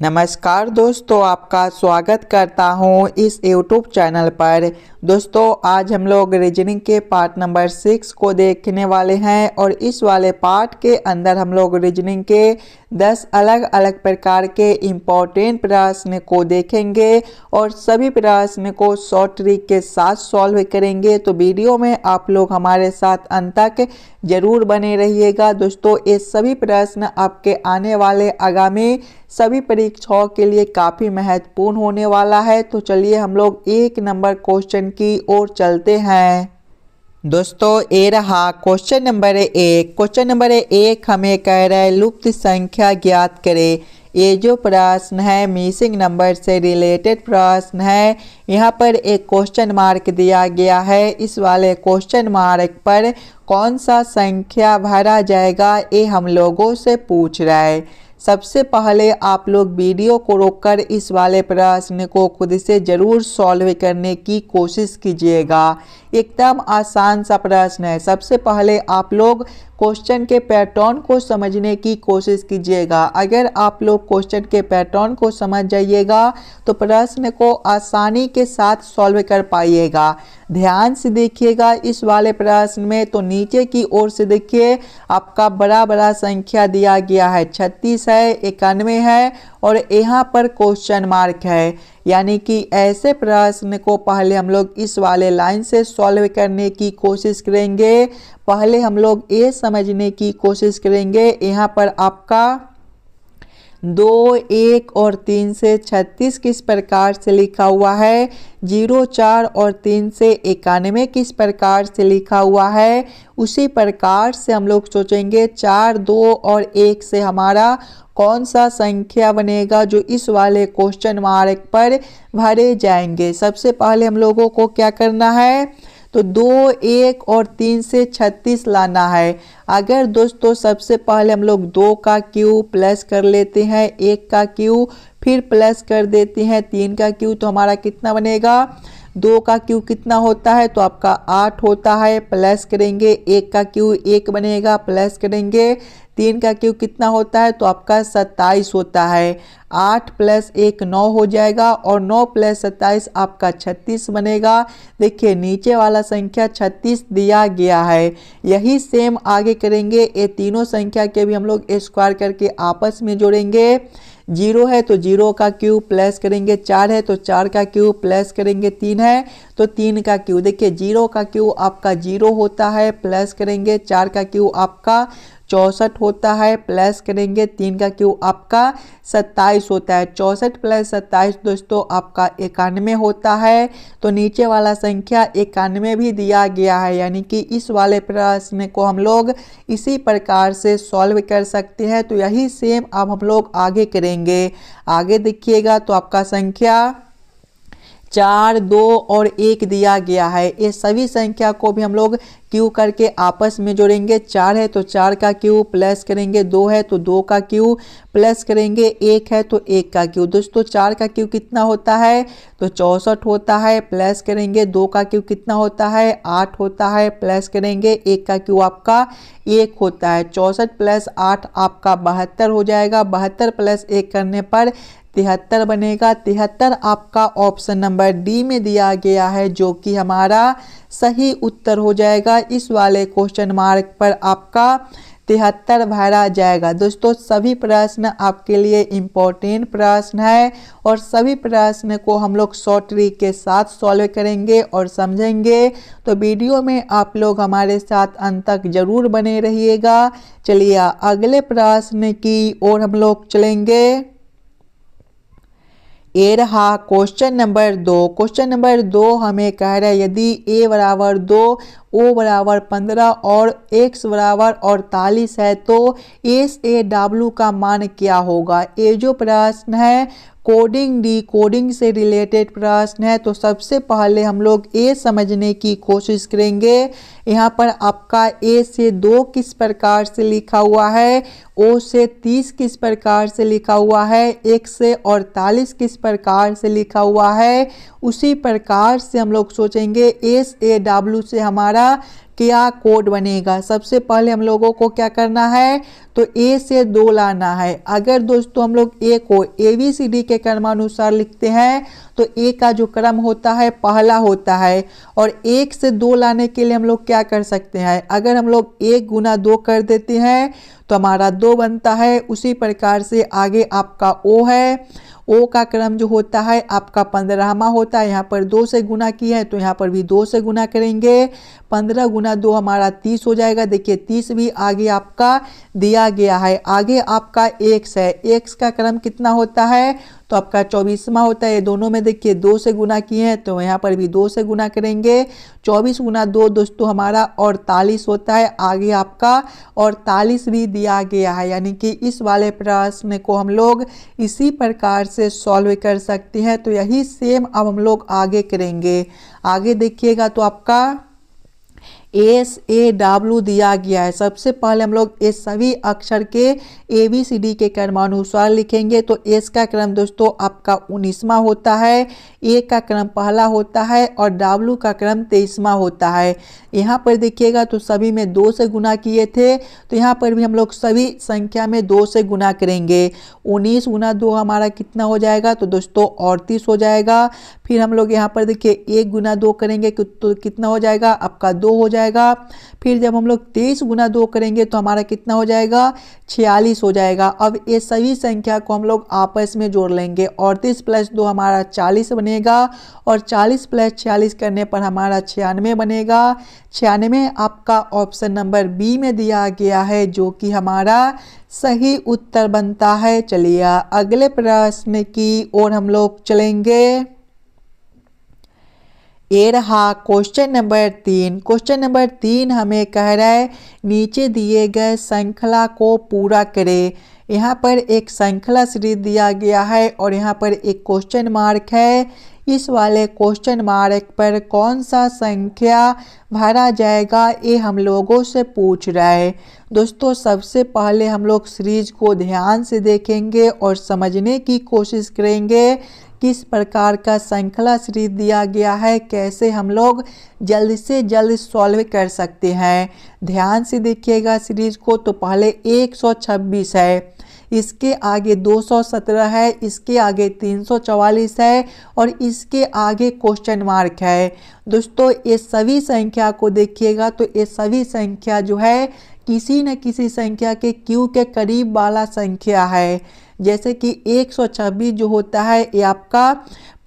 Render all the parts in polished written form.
नमस्कार दोस्तों, आपका स्वागत करता हूं इस YouTube चैनल पर। दोस्तों, आज हम लोग रीजनिंग के पार्ट नंबर 6 को देखने वाले हैं और इस वाले पार्ट के अंदर हम लोग रीजनिंग के 10 अलग अलग प्रकार के इम्पोर्टेंट प्रश्न को देखेंगे और सभी प्रश्न को शॉर्ट ट्रिक के साथ सॉल्व करेंगे। तो वीडियो में आप लोग हमारे साथ अंत तक जरूर बने रहिएगा। दोस्तों, ये सभी प्रश्न आपके आने वाले आगामी सभी परीक्षाओं के लिए काफ़ी महत्वपूर्ण होने वाला है। तो चलिए हम लोग 1 नंबर क्वेश्चन की ओर चलते हैं। दोस्तों, ये रहा क्वेश्चन नंबर 1। क्वेश्चन नंबर 1 हमें कह रहा है लुप्त संख्या ज्ञात करें। ये जो प्रश्न है मिसिंग नंबर से रिलेटेड प्रश्न है। यहाँ पर एक क्वेश्चन मार्क दिया गया है। इस वाले क्वेश्चन मार्क पर कौन सा संख्या भरा जाएगा, ये हम लोगों से पूछ रहा है। सबसे पहले आप लोग वीडियो को रोककर इस वाले प्रश्न को खुद से ज़रूर सॉल्व करने की कोशिश कीजिएगा। एकदम आसान सा प्रश्न है। सबसे पहले आप लोग क्वेश्चन के पैटर्न को समझने की कोशिश कीजिएगा। अगर आप लोग क्वेश्चन के पैटर्न को समझ जाइएगा तो प्रश्न को आसानी के साथ सॉल्व कर पाइएगा। ध्यान से देखिएगा इस वाले प्रश्न में। तो नीचे की ओर से देखिए, आपका बड़ा बड़ा संख्या दिया गया है, 36 है, 91 है और यहाँ पर क्वेश्चन मार्क है। यानी कि ऐसे प्रश्न को पहले हम लोग इस वाले लाइन से सॉल्व करने की कोशिश करेंगे। पहले हम लोग ये समझने की कोशिश करेंगे, यहाँ पर आपका 2, 1 और 3 से 36 किस प्रकार से लिखा हुआ है, 0, 4 और 3 से 91 किस प्रकार से लिखा हुआ है। उसी प्रकार से हम लोग सोचेंगे 4, 2 और 1 से हमारा कौन सा संख्या बनेगा जो इस वाले क्वेश्चन मार्क पर भरे जाएंगे। सबसे पहले हम लोगों को क्या करना है, तो 2, 1 और 3 से 36 लाना है। अगर दोस्तों सबसे पहले हम लोग 2 का क्यूब प्लस कर लेते हैं, 1 का क्यूब फिर प्लस कर देते हैं 3 का क्यूब, तो हमारा कितना बनेगा, 2 का क्यूब कितना होता है, तो आपका 8 होता है। प्लस करेंगे 1 का क्यूब 1 बनेगा, प्लस करेंगे 3 का क्यूब कितना होता है, तो आपका 27 होता है। 8 + 1 9 हो जाएगा और 9 + 27 आपका 36 बनेगा। देखिए नीचे वाला संख्या 36 दिया गया है। यही सेम आगे करेंगे, ये तीनों संख्या के भी हम लोग स्क्वायर करके आपस में जोड़ेंगे। 0 है तो 0 का क्यूब प्लस करेंगे, 4 है तो 4 का क्यूब प्लस करेंगे, 3 है तो 3 का क्यूब। देखिए 0 का क्यूब आपका 0 होता है, प्लस करेंगे 4 का क्यूब आपका 64 होता है, प्लस करेंगे 3 का क्यूब आपका 27 होता है। 64 + 27 दोस्तों आपका 91 होता है। तो नीचे वाला संख्या 91 भी दिया गया है। यानी कि इस वाले प्रश्न को हम लोग इसी प्रकार से सॉल्व कर सकते हैं। तो यही सेम अब हम लोग आगे करेंगे। आगे देखिएगा तो आपका संख्या 4, 2 और 1 दिया गया है। ये सभी संख्या को भी हम लोग क्यूब करके आपस में जोड़ेंगे। 4 है तो 4 का क्यूब प्लस करेंगे, 2 है तो 2 का क्यूब प्लस करेंगे, 1 है तो 1 का क्यूब। दोस्तों 4 का क्यूब कितना होता है, तो 64 होता है, प्लस करेंगे 2 का क्यूब कितना होता है, 8 होता है, प्लस करेंगे 1 का क्यूब आपका 1 होता है। 64 + 8 आपका 72 हो जाएगा। 72 + 1 करने पर 73 बनेगा। 73 आपका ऑप्शन नंबर डी में दिया गया है, जो कि हमारा सही उत्तर हो जाएगा। इस वाले क्वेश्चन मार्क पर आपका 73 भरा जाएगा। दोस्तों सभी प्रश्न आपके लिए इम्पोर्टेंट प्रश्न है और सभी प्रश्न को हम लोग शॉर्ट ट्रिक के साथ सॉल्व करेंगे और समझेंगे। तो वीडियो में आप लोग हमारे साथ अंत तक जरूर बने रहिएगा। चलिए अगले प्रश्न की ओर हम लोग चलेंगे। ये रहा क्वेश्चन नंबर 2। क्वेश्चन नंबर 2 हमें कह रहा है यदि a = 2, o = 15 और x = 48 है तो SAW का मान क्या होगा। ये जो प्रश्न है कोडिंग डिकोडिंग से रिलेटेड प्रश्न है। तो सबसे पहले हम लोग ये समझने की कोशिश करेंगे, यहाँ पर आपका a से 2 किस प्रकार से लिखा हुआ है, o से 30 किस प्रकार से लिखा हुआ है, x से 48 किस प्रकार से लिखा हुआ है। उसी प्रकार से हम लोग सोचेंगे SAW से हमारा क्या कोड बनेगा। सबसे पहले हम लोगों को क्या करना है, तो ए से 2 लाना है। अगर दोस्तों हम लोग ए को ABCD के क्रमानुसार लिखते हैं तो ए का जो क्रम होता है पहला होता है, और 1 से 2 लाने के लिए हम लोग क्या कर सकते हैं, अगर हम लोग 1 गुना 2 कर देते हैं तो हमारा 2 बनता है। उसी प्रकार से आगे आपका ओ है, ओ का क्रम जो होता है आपका 15वां होता है। यहाँ पर 2 से गुना किया है तो यहाँ पर भी 2 से गुना करेंगे। 15 गुना 2 हमारा 30 हो जाएगा। देखिए 30 भी आगे आपका दिया गया है। आगे आपका x है, x का क्रम कितना होता है, तो आपका 24वां होता है। दोनों में देखिए 2 से गुना किए हैं तो यहाँ पर भी 2 से गुना करेंगे। 24 गुना 2 दोस्तों हमारा 48 होता है। आगे आपका 48 भी दिया गया है, यानी कि इस वाले प्रश्न को हम लोग इसी प्रकार से सॉल्व कर सकते हैं। तो यही सेम अब हम लोग आगे करेंगे। आगे देखिएगा तो आपका SAW दिया गया है। सबसे पहले हम लोग इस सभी अक्षर के ABCD के क्रमानुसार लिखेंगे। तो S का क्रम दोस्तों आपका 19वां होता है, A का क्रम पहला होता है और W का क्रम 23वां होता है। यहाँ पर देखिएगा तो सभी में 2 से गुना किए थे, तो यहाँ पर भी हम लोग सभी संख्या में 2 से गुना करेंगे। 19 गुना 2 हमारा कितना हो जाएगा, तो दोस्तों 38 हो जाएगा। फिर हम लोग यहाँ पर देखिए 1 गुना 2 करेंगे तो कितना हो जाएगा, आपका 2 हो जाएगा। फिर जब हम लोग 23 गुना 2 करेंगे तो हमारा कितना हो जाएगा, 46 हो जाएगा। अब ये सभी संख्या को हम लोग आपस में जोड़ लेंगे। 38 प्लस 2 हमारा 40 बनेगा, और 40 प्लस 46 करने पर हमारा 96 बनेगा। 96 आपका ऑप्शन नंबर बी में दिया गया है, जो कि हमारा सही उत्तर बनता है। चलिए अगले प्रश्न की ओर हम लोग चलेंगे। ये रहा क्वेश्चन नंबर 3। क्वेश्चन नंबर 3 हमें कह रहा है नीचे दिए गए श्रृंखला को पूरा करें। यहाँ पर एक श्रृंखला सीरीज दिया गया है और यहाँ पर एक क्वेश्चन मार्क है। इस वाले क्वेश्चन मार्क पर कौन सा संख्या भरा जाएगा, ये हम लोगों से पूछ रहा है। दोस्तों सबसे पहले हम लोग सीरीज को ध्यान से देखेंगे और समझने की कोशिश करेंगे किस प्रकार का श्रृंखला सीरीज दिया गया है, कैसे हम लोग जल्द से जल्द सॉल्व कर सकते हैं। ध्यान से देखिएगा सीरीज को। तो पहले 126 है, इसके आगे 217 है, इसके आगे 344 है और इसके आगे क्वेश्चन मार्क है। दोस्तों ये सभी संख्या को देखिएगा तो ये सभी संख्या जो है किसी न किसी संख्या के क्यू के करीब वाला संख्या है। जैसे कि 126 जो होता है ये आपका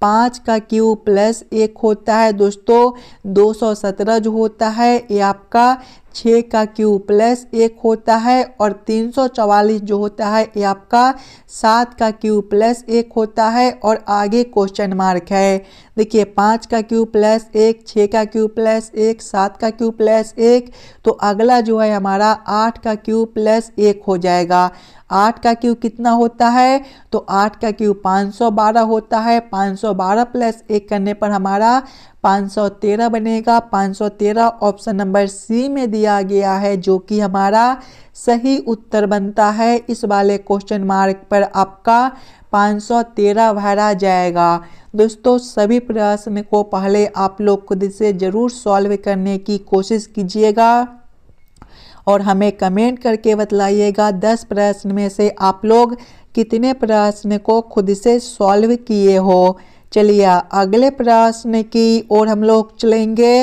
5 का क्यू प्लस 1 होता है। दोस्तों 217 जो होता है ये आपका 6 का क्यू प्लस 1 होता है, और 344 जो होता है ये आपका 7 का क्यू प्लस 1 होता है और आगे क्वेश्चन मार्क है। देखिए 5 का क्यू प्लस 1, 6 का क्यू प्लस 1, 7 का क्यू प्लस 1, तो अगला जो है हमारा 8 का क्यू प्लस 1 हो जाएगा। 8 का क्यू कितना होता है, तो 8 का क्यू 512 होता है। 512 प्लस 1 करने पर हमारा 513 बनेगा। 513 ऑप्शन नंबर सी में दिया गया है, जो कि हमारा सही उत्तर बनता है। इस वाले क्वेश्चन मार्क पर आपका 513 भरा जाएगा। दोस्तों सभी प्रश्न को पहले आप लोग खुद से जरूर सॉल्व करने की कोशिश कीजिएगा और हमें कमेंट करके बतलाइएगा 10 प्रश्न में से आप लोग कितने प्रश्न को खुद से सॉल्व किए हो। चलिए अगले प्रश्न की ओर हम लोग चलेंगे।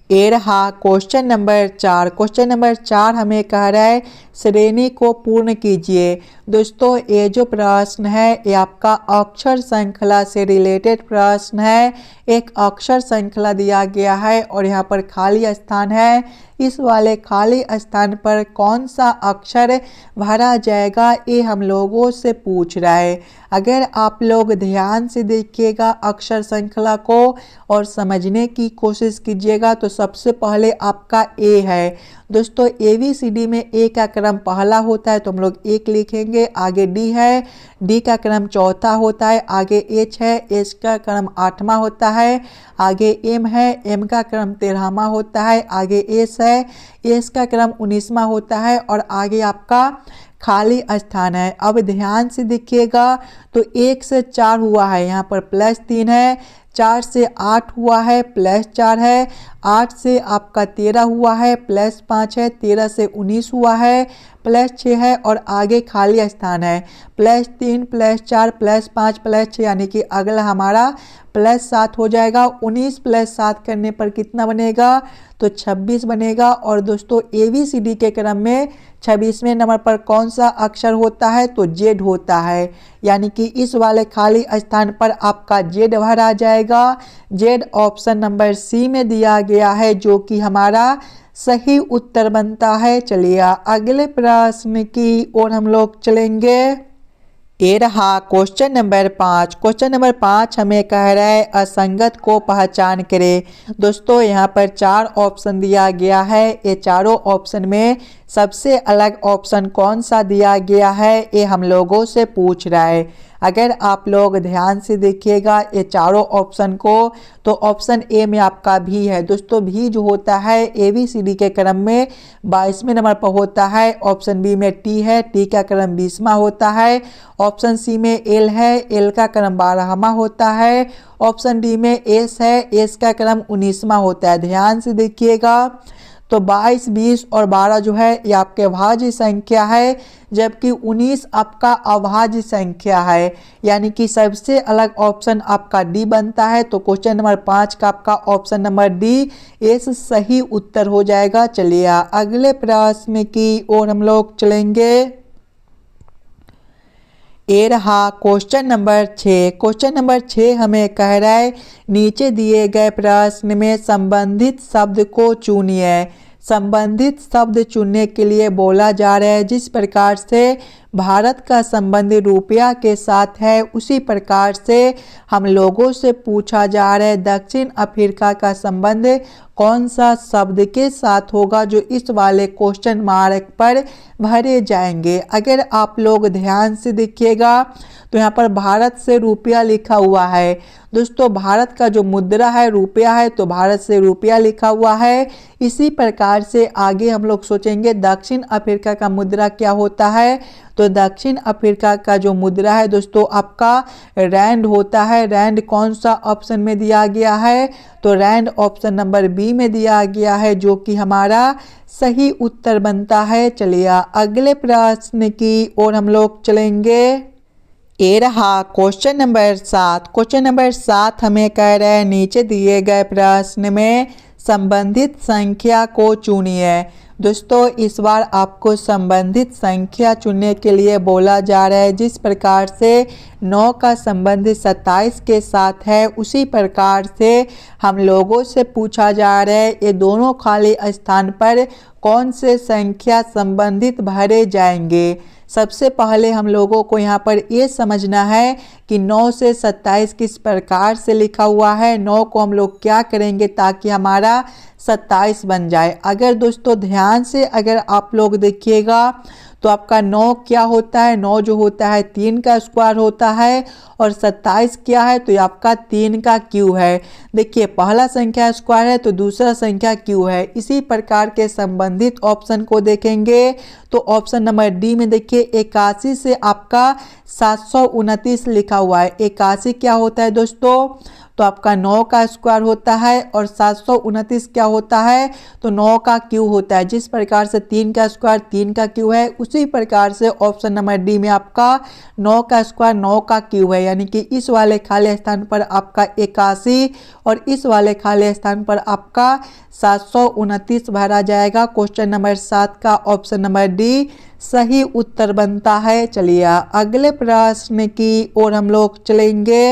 ये रहा क्वेश्चन नंबर 4। क्वेश्चन नंबर 4 हमें कह रहा है श्रेणी को पूर्ण कीजिए। दोस्तों ये जो प्रश्न है ये आपका अक्षर श्रृंखला से रिलेटेड प्रश्न है। एक अक्षर श्रृंखला दिया गया है और यहाँ पर खाली स्थान है। इस वाले खाली स्थान पर कौन सा अक्षर भरा जाएगा, ये हम लोगों से पूछ रहा है। अगर आप लोग ध्यान से देखिएगा अक्षर श्रृंखला को और समझने की कोशिश कीजिएगा तो सबसे पहले आपका ए है। दोस्तों ABCD में ए का क्रम पहला होता है तो हम लोग 1 लिखेंगे। आगे डी है, डी का क्रम चौथा होता है। आगे एच है, एच का क्रम 8वां होता है। आगे एम है, एम का क्रम 13वां होता है। आगे एस है, एस का क्रम 19वां होता है और आगे आपका खाली स्थान है। अब ध्यान से देखिएगा तो 1 से 4 हुआ है, यहाँ पर +3 है। 4 से 8 हुआ है +4 है, 8 से आपका 13 हुआ है +5 है, 13 से 19 हुआ है +6 है और आगे खाली स्थान है +3 +4 +5 +6 यानी कि अगला हमारा +7 हो जाएगा। 19 + 7 करने पर कितना बनेगा तो 26 बनेगा। और दोस्तों ABCD के क्रम में 26वें नंबर पर कौन सा अक्षर होता है तो Z होता है, यानी कि इस वाले खाली स्थान पर आपका Z भरा जाएगा। Z ऑप्शन नंबर C में दिया गया है जो कि हमारा सही उत्तर बनता है। चलिए अगले प्रश्न की ओर हम लोग चलेंगे। ये रहा क्वेश्चन नंबर 5। क्वेश्चन नंबर 5 हमें कह रहा है असंगत को पहचान करें। दोस्तों यहाँ पर 4 ऑप्शन दिया गया है, ये चारों ऑप्शन में सबसे अलग ऑप्शन कौन सा दिया गया है ये हम लोगों से पूछ रहा है। अगर आप लोग ध्यान से देखिएगा ये चारों ऑप्शन को तो ऑप्शन ए में आपका भी है। दोस्तों भी जो होता है ABCD के क्रम में 22वें नंबर पर होता है। ऑप्शन बी में टी है, टी का क्रम 20वां होता है। ऑप्शन सी में एल है, एल का क्रम 12वां होता है। ऑप्शन डी में एस है, एस का क्रम 19वां होता है। ध्यान से देखिएगा तो 22, 20 और 12 जो है ये आपके भाज्य संख्या है, जबकि 19 आपका अभाज्य संख्या है, यानी कि सबसे अलग ऑप्शन आपका डी बनता है। तो क्वेश्चन नंबर 5 का आपका ऑप्शन नंबर डी एस सही उत्तर हो जाएगा। चलिए अगले प्रश्न की ओर हम लोग चलेंगे। ये रहा क्वेश्चन नंबर 6। क्वेश्चन नंबर 6 हमें कह रहा है नीचे दिए गए प्रश्न में संबंधित शब्द को चुनिए। संबंधित शब्द चुनने के लिए बोला जा रहा है जिस प्रकार से भारत का संबंध रुपया के साथ है उसी प्रकार से हम लोगों से पूछा जा रहा है दक्षिण अफ्रीका का संबंध कौन सा शब्द के साथ होगा जो इस वाले क्वेश्चन मार्क पर भरे जाएंगे। अगर आप लोग ध्यान से देखिएगा तो यहाँ पर भारत से रुपया लिखा हुआ है। दोस्तों भारत का जो मुद्रा है रुपया है तो भारत से रुपया लिखा हुआ है। इसी प्रकार से आगे हम लोग सोचेंगे दक्षिण अफ्रीका का मुद्रा क्या होता है तो दक्षिण अफ्रीका का जो मुद्रा है दोस्तों आपका रैंड होता है। रैंड कौन सा ऑप्शन में दिया गया है तो रैंड ऑप्शन नंबर बी में दिया गया है जो कि हमारा सही उत्तर बनता है। चलिए अगले प्रश्न की ओर हम लोग चलेंगे। ये रहा क्वेश्चन नंबर 7। क्वेश्चन नंबर 7 हमें कह रहा है नीचे दिए गए प्रश्न में संबंधित संख्या को चुनिए। दोस्तों इस बार आपको संबंधित संख्या चुनने के लिए बोला जा रहा है जिस प्रकार से 9 का संबंध 27 के साथ है उसी प्रकार से हम लोगों से पूछा जा रहा है ये दोनों खाली स्थान पर कौन से संख्या संबंधित भरे जाएंगे। सबसे पहले हम लोगों को यहाँ पर ये समझना है कि 9 से 27 किस प्रकार से लिखा हुआ है। 9 को हम लोग क्या करेंगे ताकि हमारा 27 बन जाए। अगर दोस्तों ध्यान से अगर आप लोग देखिएगा तो आपका 9 क्या होता है, 9 जो होता है 3 का स्क्वायर होता है और 27 क्या है तो ये आपका 3 का क्यू है। देखिए पहला संख्या स्क्वायर है तो दूसरा संख्या क्यू है। इसी प्रकार के संबंधित ऑप्शन को देखेंगे तो ऑप्शन नंबर डी में देखिए 81 से आपका 729 लिखा हुआ है। 81 क्या होता है दोस्तों तो आपका 9 का स्क्वायर होता है और 729 क्या होता है तो 9 का क्यू होता है। जिस प्रकार से 3 का स्क्वायर 3 का क्यू है उसी प्रकार से ऑप्शन नंबर डी में आपका 9 का स्क्वायर 9 का क्यू है, यानी कि इस वाले खाली स्थान पर आपका 81 और इस वाले खाली स्थान पर आपका 729 भरा जाएगा। क्वेश्चन नंबर 7 का ऑप्शन नंबर डी सही उत्तर बनता है। चलिए अगले प्रश्न की ओर हम लोग चलेंगे।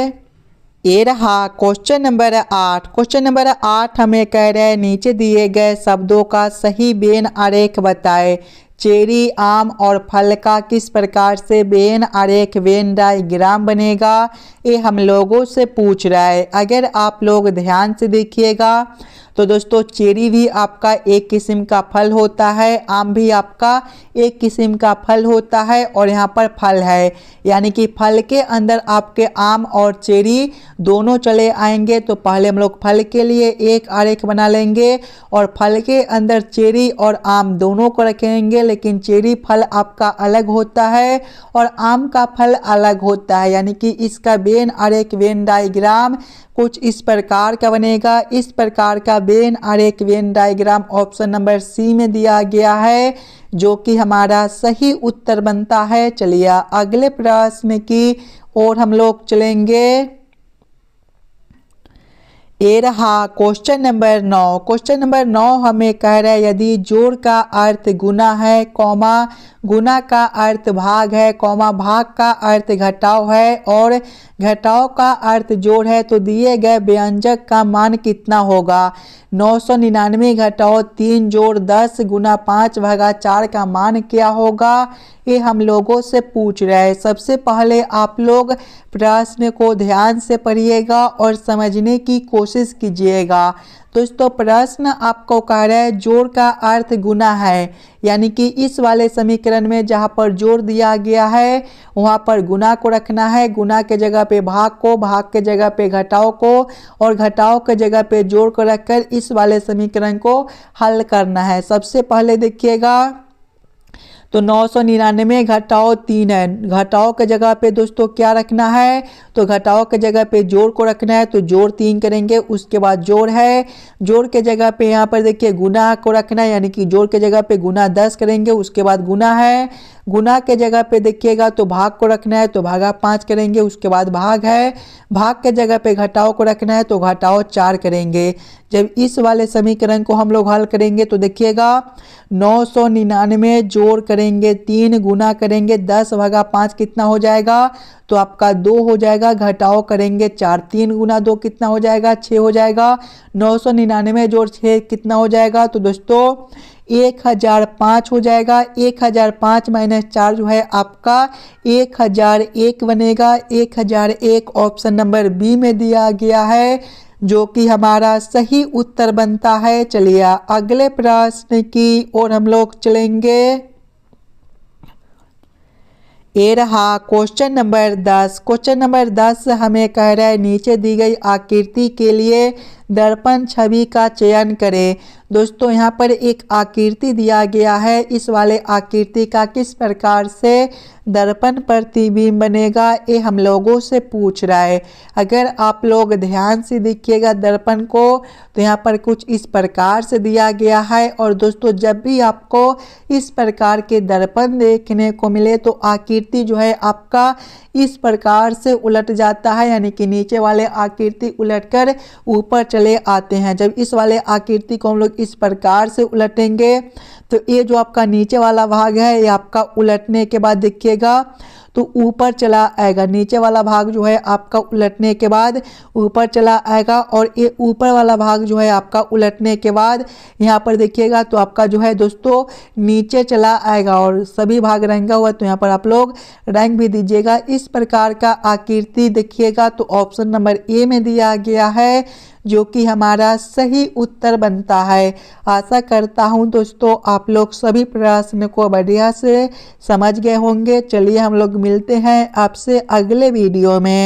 ये रहा क्वेश्चन नंबर 8। क्वेश्चन नंबर 8 हमें कह रहे हैं नीचे दिए गए शब्दों का सही वेन आरेख बताएं। चेरी, आम और फल का किस प्रकार से वेन आरेख वेन डायग्राम बनेगा ये हम लोगों से पूछ रहा है। अगर आप लोग ध्यान से देखिएगा तो दोस्तों चेरी भी आपका एक किस्म का फल होता है, आम भी आपका एक किस्म का फल होता है और यहाँ पर फल है, यानी कि फल के अंदर आपके आम और चेरी दोनों चले आएंगे। तो पहले हम लोग फल के लिए एक आरेख बना लेंगे और फल के अंदर चेरी और आम दोनों को रखेंगे, लेकिन चेरी फल आपका अलग होता है और आम का फल अलग होता है, यानी कि इसका वेन आरेख वेन डायग्राम कुछ इस प्रकार का बनेगा। इस प्रकार का वेन आरेख Venn diagram option number C में दिया गया है, जो कि हमारा सही उत्तर बनता है। चलिए अगले प्रश्न की ओर हम लोग चलेंगे। ये रहा क्वेश्चन नंबर 9। क्वेश्चन नंबर 9 हमें कह रहा है यदि जोड़ का अर्थ गुना है, कॉमा गुना का अर्थ भाग है, कॉमा भाग का अर्थ घटाव है और घटाव का अर्थ जोड़ है, तो दिए गए व्यंजक का मान कितना होगा। 999 घटाव 3 जोड़ 10 गुना 5/4 का मान क्या होगा, ये हम लोगों से पूछ रहे हैं। सबसे पहले आप लोग प्रश्न को ध्यान से पढ़िएगा और समझने की कोशिश कीजिएगा। दोस्तों प्रश्न आपको कह रहा है जोड़ का अर्थ गुना है, यानी कि इस वाले समीकरण में जहाँ पर जोड़ दिया गया है वहाँ पर गुना को रखना है, गुना के जगह पे भाग को, भाग के जगह पे घटाव को और घटाव के जगह पे जोड़ को रखकर इस वाले समीकरण को हल करना है। सबसे पहले देखिएगा तो 999 घटाव 3 है, घटाव के जगह पे दोस्तों क्या रखना है, तो घटाव के जगह पे जोड़ को रखना है, तो जोड़ 3 करेंगे, उसके बाद जोड़ है, जोड़ के जगह पे यहाँ पर देखिए गुना को रखना है, यानी कि जोड़ के जगह पे गुना 10 करेंगे, उसके बाद गुना है, गुना के जगह पे देखिएगा तो भाग को रखना है, तो भागा 5 करेंगे, उसके बाद भाग है, भाग के जगह पे घटाव को रखना है, तो घटाव 4 करेंगे। जब इस वाले समीकरण को हम लोग हल करेंगे तो देखिएगा 999 जोड़ करेंगे 3 गुना करेंगे 10/5 कितना हो जाएगा, तो आपका 2 हो जाएगा, घटाव करेंगे 4, 3 गुना 2 कितना हो जाएगा 6 हो जाएगा, 999 जोड़ 6 कितना हो जाएगा, तो दोस्तों 1005 हो जाएगा। 1005 माइनस 4 जो है आपका 1001 बनेगा। 1001 ऑप्शन नंबर बी में दिया गया है, जो कि हमारा सही उत्तर बनता है। चलिए अगले प्रश्न की ओर हम लोग चलेंगे। ये रहा क्वेश्चन नंबर 10। क्वेश्चन नंबर 10 हमें कह रहा है नीचे दी गई आकृति के लिए दर्पण छवि का चयन करें। दोस्तों यहाँ पर एक आकृति दिया गया है, इस वाले आकृति का किस प्रकार से दर्पण प्रतिबिंब बनेगा ये हम लोगों से पूछ रहा है। अगर आप लोग ध्यान से देखिएगा दर्पण को तो यहाँ पर कुछ इस प्रकार से दिया गया है। और दोस्तों जब भी आपको इस प्रकार के दर्पण देखने को मिले तो आकृति जो है आपका इस प्रकार से उलट जाता है, यानी कि नीचे वाले आकृति उलटकर ऊपर चले आते हैं। जब इस वाले आकृति को हम लोग इस प्रकार से उलटेंगे तो ये जो आपका नीचे वाला भाग है ये आपका उलटने के बाद देखिएगा तो ऊपर चला आएगा। नीचे वाला भाग जो है आपका उलटने के बाद ऊपर चला आएगा और ये ऊपर वाला भाग जो है आपका उलटने के बाद यहाँ पर देखिएगा तो आपका जो है दोस्तों नीचे चला आएगा और सभी भाग रंगा हुआ, तो यहाँ पर आप लोग रंग भी दीजिएगा। इस प्रकार का आकृति देखिएगा तो ऑप्शन नंबर ए में दिया गया है, जो कि हमारा सही उत्तर बनता है। आशा करता हूं दोस्तों आप लोग सभी प्रश्न को बढ़िया से समझ गए होंगे। चलिए हम लोग मिलते हैं आपसे अगले वीडियो में।